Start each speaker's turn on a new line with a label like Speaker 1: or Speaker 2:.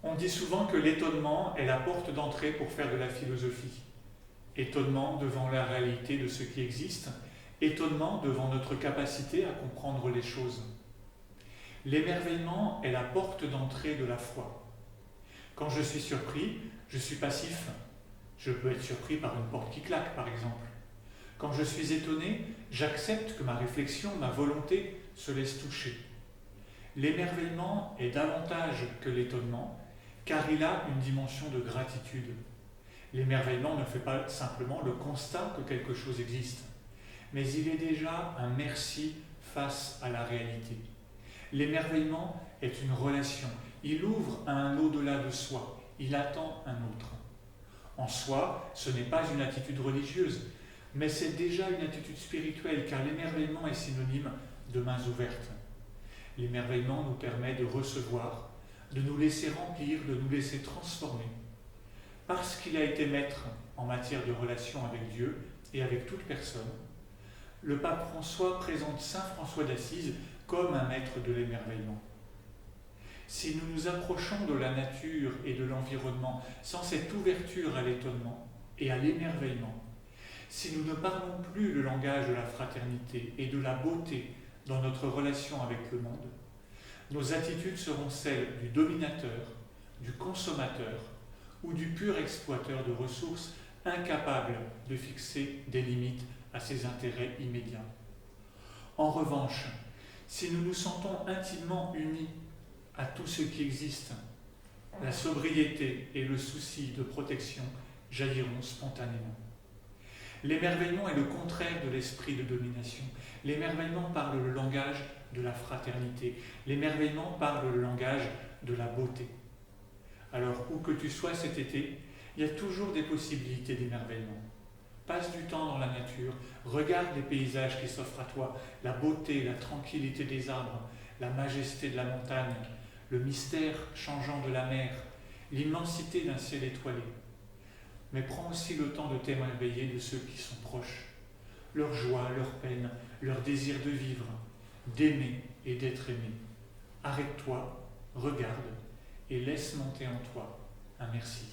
Speaker 1: On dit souvent que l'étonnement est la porte d'entrée pour faire de la philosophie. Étonnement devant la réalité de ce qui existe, étonnement devant notre capacité à comprendre les choses. L'émerveillement est la porte d'entrée de la foi. Quand je suis surpris, je suis passif. Je peux être surpris par une porte qui claque, par exemple. Quand je suis étonné, j'accepte que ma réflexion, ma volonté se laisse toucher. L'émerveillement est davantage que l'étonnement, car il a une dimension de gratitude. L'émerveillement ne fait pas simplement le constat que quelque chose existe, mais il est déjà un merci face à la réalité. L'émerveillement est une relation, il ouvre à un au-delà de soi, il attend un autre. En soi, ce n'est pas une attitude religieuse, mais c'est déjà une attitude spirituelle, car l'émerveillement est synonyme de mains ouvertes. L'émerveillement nous permet de recevoir, de nous laisser remplir, de nous laisser transformer. Parce qu'il a été maître en matière de relation avec Dieu et avec toute personne, le pape François présente saint François d'Assise comme un maître de l'émerveillement. Si nous nous approchons de la nature et de l'environnement sans cette ouverture à l'étonnement et à l'émerveillement, si nous ne parlons plus le langage de la fraternité et de la beauté dans notre relation avec le monde, nos attitudes seront celles du dominateur, du consommateur ou du pur exploiteur de ressources incapable de fixer des limites à ses intérêts immédiats. En revanche, si nous nous sentons intimement unis à tout ce qui existe, la sobriété et le souci de protection jailliront spontanément. L'émerveillement est le contraire de l'esprit de domination. L'émerveillement parle le langage de la fraternité. L'émerveillement parle le langage de la beauté. Alors, où que tu sois cet été, il y a toujours des possibilités d'émerveillement. Passe du temps dans la nature, regarde les paysages qui s'offrent à toi, la beauté, la tranquillité des arbres, la majesté de la montagne, le mystère changeant de la mer, l'immensité d'un ciel étoilé. Mais prends aussi le temps de t'émerveiller de ceux qui sont proches, leur joie, leur peine, leur désir de vivre, d'aimer et d'être aimé. Arrête-toi, regarde et laisse monter en toi un merci.